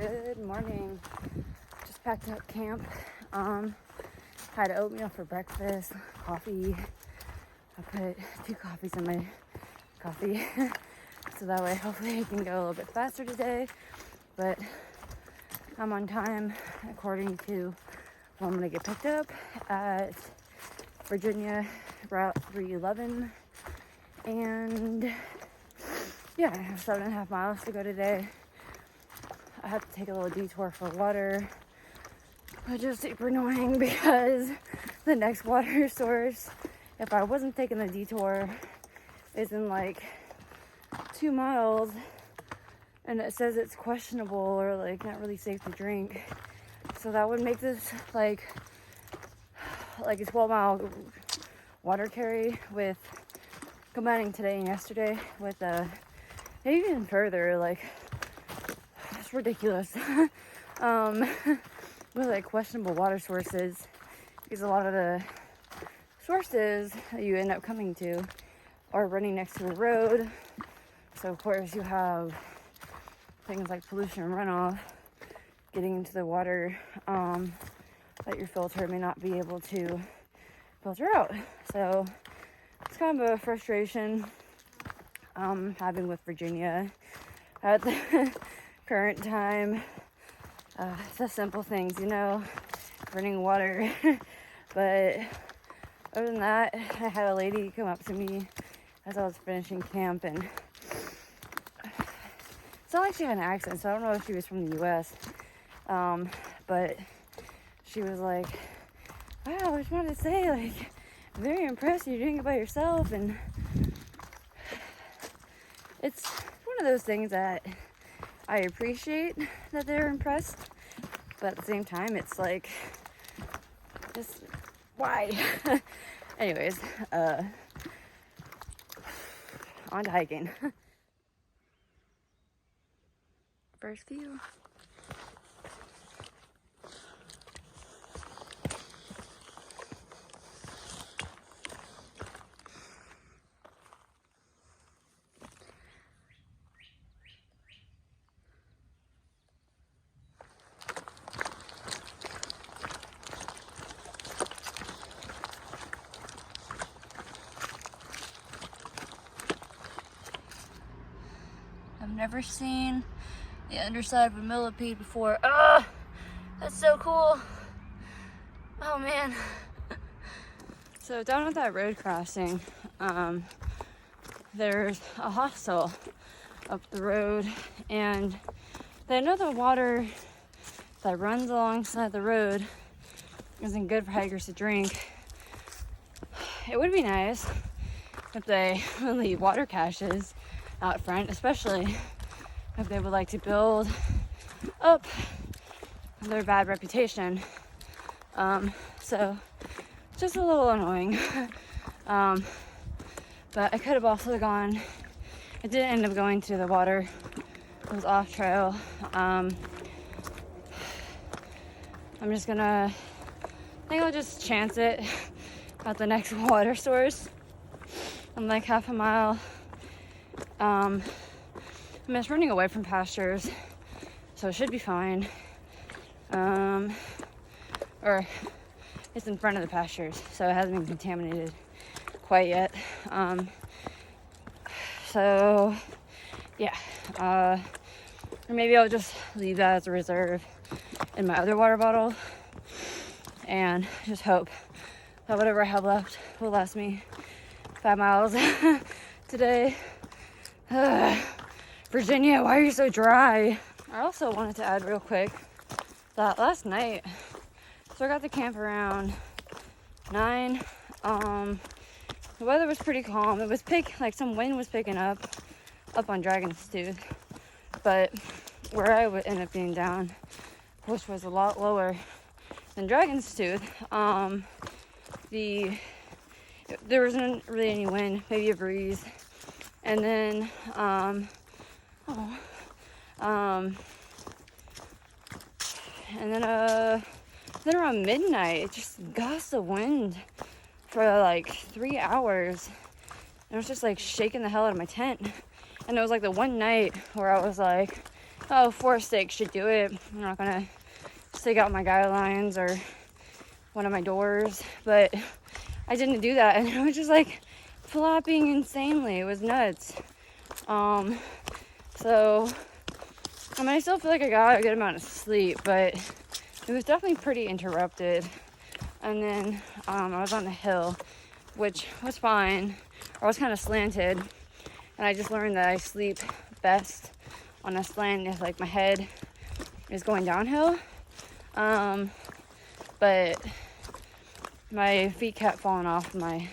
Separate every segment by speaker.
Speaker 1: Good morning. Just packed up camp. Had oatmeal for breakfast, coffee. I put 2 coffees in my coffee. So that way hopefully I can go a little bit faster today. But I'm on time according to when I'm gonna get picked up at Virginia Route 311. And yeah, I have 7.5 miles to go today. I have to take a little detour for water, which is super annoying because the next water source, if I wasn't taking the detour, is in like 2 miles, and it says it's questionable or like not really safe to drink. So that would make this like a 12-mile water carry, with combining today and yesterday with maybe even further. Like, it's ridiculous. With like questionable water sources, because a lot of the sources that you end up coming to are running next to a road. So of course you have things like pollution and runoff getting into the water that your filter may not be able to filter out. So it's kind of a frustration having with Virginia at the current time. It's the simple things, running water. But other than that, I had a lady come up to me as I was finishing camp, and it's not like she had an accent, so I don't know if she was from the US. But she was like, wow, I just wanted to say, like, I'm very impressed you're doing it by yourself. And it's one of those things that I appreciate that they're impressed, but at the same time, it's like, just why? Anyways, on to hiking. First view. I've never seen the underside of a millipede before. Ah, that's so cool. Oh man. So down at that road crossing, there's a hostel up the road, and they know the water that runs alongside the road isn't good for hikers to drink. It would be nice if they would leave water caches out front, especially if they would like to build up their bad reputation. So just a little annoying. But I could have also gone, I didn't end up going to the water. It was off trail. I'm just gonna, I think I'll just chance it at the next water source. I'm like half a mile. I'm just running away from pastures, so it should be fine. Or it's in front of the pastures, so it hasn't been contaminated quite yet. So yeah, or maybe I'll just leave that as a reserve in my other water bottle and just hope that whatever I have left will last me 5 miles today. Virginia, why are you so dry? I also wanted to add real quick that last night, so I got to camp around 9. The weather was pretty calm. It was like some wind was picking up on Dragon's Tooth, but where I would end up being down, which was a lot lower than Dragon's Tooth, there wasn't really any wind, maybe a breeze. And then, then around midnight, it just gusts of wind for like 3 hours. And it was just like shaking the hell out of my tent. And it was like the one night where I was like, oh, 4 steaks should do it. I'm not gonna stick out my guidelines or one of my doors, but I didn't do that, and I was just like flopping insanely. It was nuts. So I mean, I still feel like I got a good amount of sleep, but it was definitely pretty interrupted. And then I was on the hill, which was fine. I was kind of slanted, and I just learned that I sleep best on a slant if like my head is going downhill. But my feet kept falling off my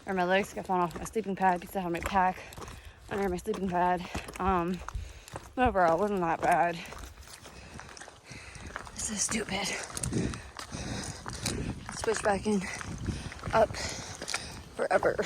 Speaker 1: legs kept falling off my sleeping pad because I had my pack under my sleeping pad. But overall, it wasn't that bad. This is stupid. Switch back in, up, forever.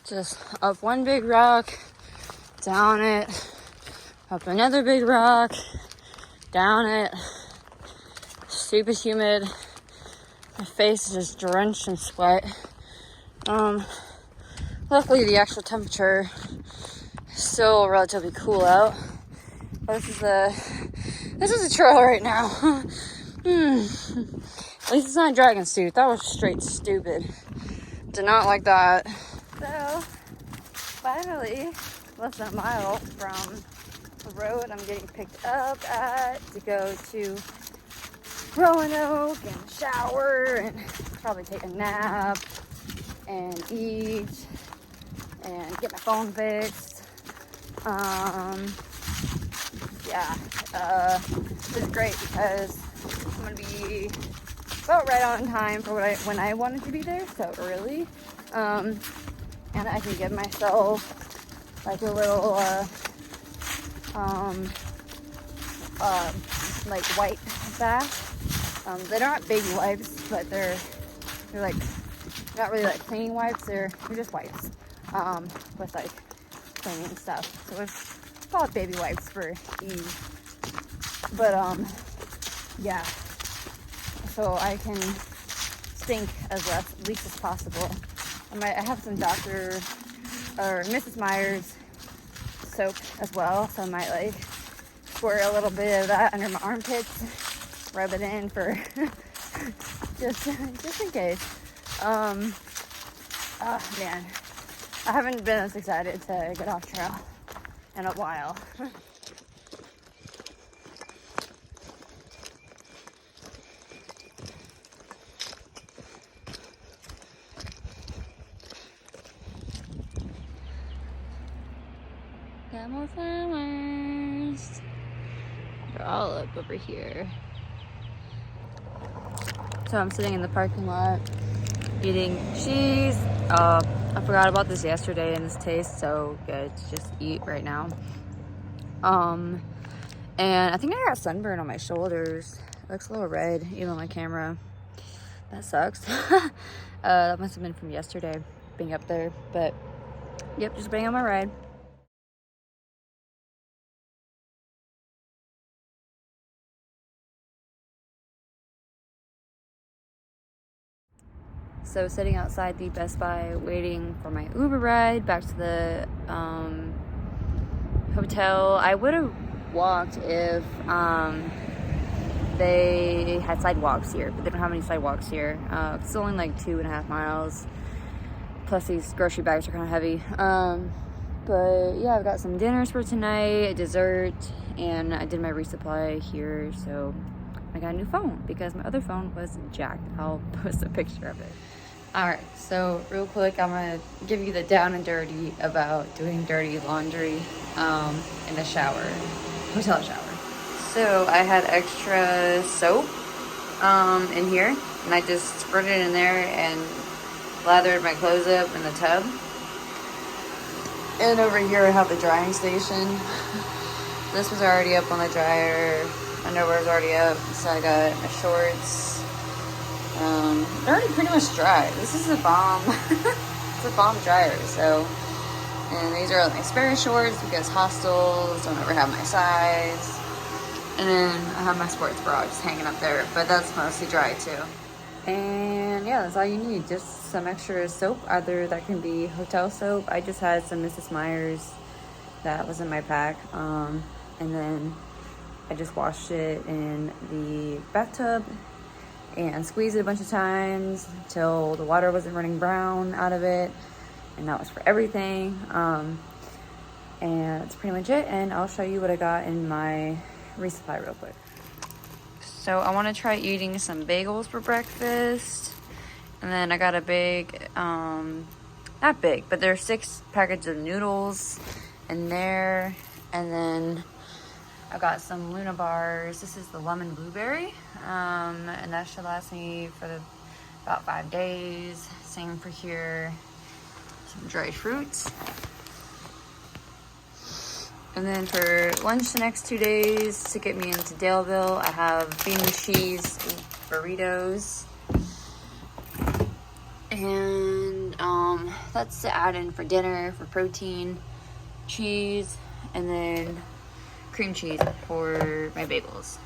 Speaker 1: Just up one big rock, down it, up another big rock, down it. Super humid. My face is just drenched in sweat. Luckily the actual temperature is still relatively cool out. But this is a trail right now. At least it's not a dragon suit. That was straight stupid. Did not like that. So, finally, less than a mile from the road I'm getting picked up at to go to Roanoke and shower and probably take a nap and eat and get my phone fixed. This is great because I'm gonna be about right on time for when I wanted to be there, so early. And I can give myself like a little like white bath. They're not baby wipes, but they're like not really like cleaning wipes. They're just wipes with like cleaning stuff. So it's called baby wipes for ease. But yeah. So I can stink as least as possible. I have some Dr. or Mrs. Meyer's soap as well, so I might like squirt a little bit of that under my armpits, rub it in for just in case. Oh man, I haven't been as excited to get off trail in a while. Got more flowers. They're all up over here. So I'm sitting in the parking lot eating cheese. I forgot about this yesterday and this tastes so good to just eat right now. And I think I got sunburn on my shoulders. It looks a little red even on my camera. That sucks. That must have been from yesterday being up there. But yep, just being on my ride. So sitting outside the Best Buy waiting for my Uber ride back to the hotel. I would have walked if they had sidewalks here, but they don't have any sidewalks here. It's only like 2.5 miles. Plus these grocery bags are kind of heavy. But yeah, I've got some dinners for tonight, a dessert, and I did my resupply here. So I got a new phone because my other phone was jacked. I'll post a picture of it. Alright, so real quick, I'm going to give you the down and dirty about doing dirty laundry in the shower, hotel shower. So I had extra soap in here, and I just squirted it in there and lathered my clothes up in the tub. And over here I have the drying station. This was already up on the dryer. Underwear's already up, so I got my shorts. They're already pretty much dry. This is a bomb. It's a bomb dryer. So, and these are my spare shorts because hostels don't ever have my size. And then I have my sports bra just hanging up there, but that's mostly dry too. And yeah, that's all you need. Just some extra soap. Either that can be hotel soap. I just had some Mrs. Meyer's that was in my pack. And then I just washed it in the bathtub and squeezed it a bunch of times till the water wasn't running brown out of it. And that was for everything. And that's pretty much it. And I'll show you what I got in my resupply real quick. So I want to try eating some bagels for breakfast. And then I got a big, not big, but there's 6 packets of noodles in there. And then I got some Luna bars. This is the lemon blueberry. And that should last me for about 5 days. Same for here. Some dried fruits. And then for lunch the next 2 days, to get me into Daleville, I have bean and cheese burritos. And that's to add in for dinner, for protein, cheese, and then cream cheese for my bagels.